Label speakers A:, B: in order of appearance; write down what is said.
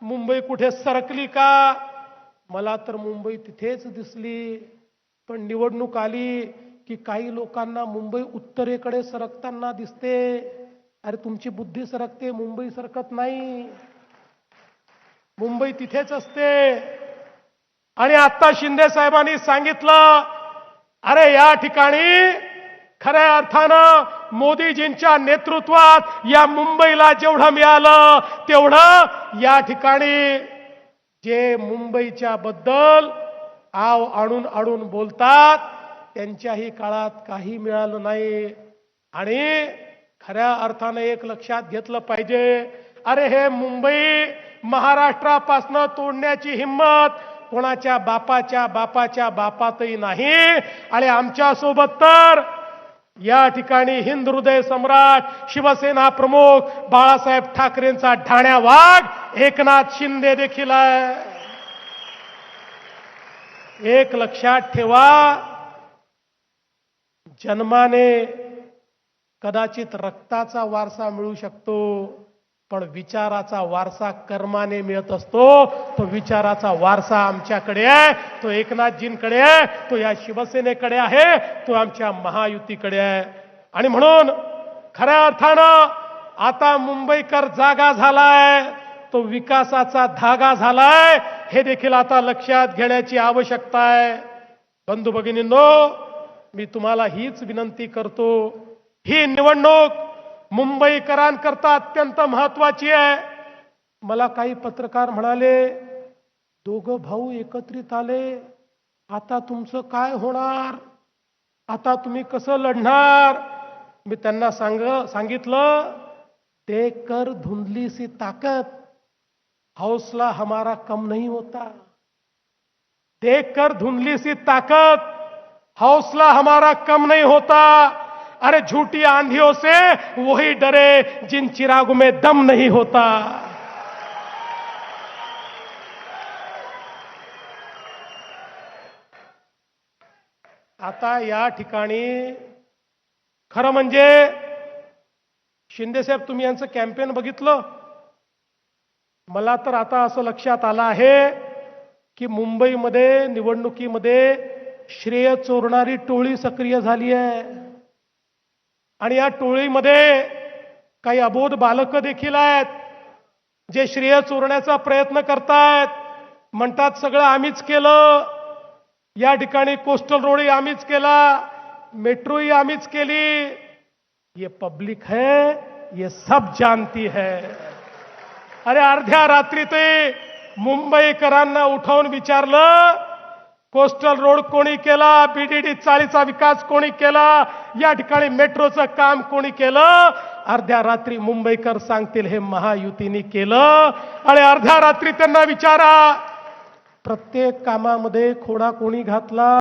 A: मुंबई कुठे सरकली का? मला तर मुंबई तिथेच दिसली. पण निवडणूक आली की काही लोकांना मुंबई उत्तरेकडे सरकताना दिसते. अरे तुमची बुद्धी सरकते, मुंबई सरकत नाही. मुंबई तिथेच असते. आणि आता शिंदे साहेबांनी सांगितलं, अरे या ठिकाणी खऱ्या अर्थानं मोदीजींच्या नेतृत्वात या मुंबईला जेवढं मिळालं तेवढं या ठिकाणी जे मुंबईच्या बद्दल आव आणून आणून बोलतात त्यांच्याही काळात काही मिळालं नाही. आणि खऱ्या अर्थानं एक लक्षात घेतलं पाहिजे, अरे हे मुंबई महाराष्ट्रापासून तोडण्याची हिम्मत कोणाच्या बापाच्या बापाच्या बापातही नाही. आणि आमच्या सोबत तर या ठिकाणी हिंद हृदय सम्राट शिवसेना प्रमुख बाळासाहेब ठाकरेंचा ठाण्या वाघ एकनाथ शिंदे देखील आहे. एक लक्षात ठेवा, जन्माने कदाचित रक्ताचा वारसा मिळू शकतो, पण विचाराचा वारसा कर्माने मिळत असतो. तो विचाराचा वारसा आमच्याकडे आहे, तो एकनाथजींकडे आहे, तो या शिवसेनेकडे आहे, तो आमच्या महायुतीकडे आहे. आणि म्हणून खऱ्या अर्थानं आता मुंबईकर जागा झालाय, तो विकासाचा धागा झालाय, हे देखील आता लक्षात घेण्याची आवश्यकता आहे. बंधू भगिनींनो, मी तुम्हाला हीच विनंती करतो, ही निवडणूक मुंबईकरांकरता अत्यंत महत्वाची आहे. मला काही पत्रकार म्हणाले, दोघं भाऊ एकत्रित आले, आता तुमचं काय होणार, आता तुम्ही कसं लढणार? मी त्यांना सांगितलं, देखकर धुंधली सी ताकत हौसला हमारा कम नहीं होता. देखकर धुंधली सी ताकत हौसला हमारा कम नहीं होता. अरे झूठी आंधियों से वही डरे जिन चिरागों में दम नहीं होता. आता या ठिकाणी खरं म्हणजे शिंदे साहेब, तुम्ही यांचं कॅम्पेन बघितलं, मला तर आता असं लक्षात आलं आहे की मुंबईमध्ये निवडणुकीमध्ये श्रेय चोरणारी टोळी सक्रिय झाली आहे. आणि या टोळीमध्ये काही अबोध बालकं देखील आहेत, जे श्रेय चोरण्याचा प्रयत्न करतायत. म्हणतात सगळं आम्हीच केलं, या ठिकाणी कोस्टल रोडही आम्हीच केला, मेट्रोही आम्हीच केली. ये पब्लिक है, ये सब जानती है. अरे अर्ध्या रात्री ते मुंबईकरांना उठवून विचारलं, कोस्टल रोड कोणी केला, बीडीडी चाळीचा विकास कोणी केला, या ठिकाणी मेट्रोचं काम कोणी केलं? अर्ध्या रात्री मुंबईकर सांगतील हे महायुतीने केलं. आणि अर्ध्या रात्री त्यांना विचारा, प्रत्येक कामामध्ये खोडा कोणी घातला?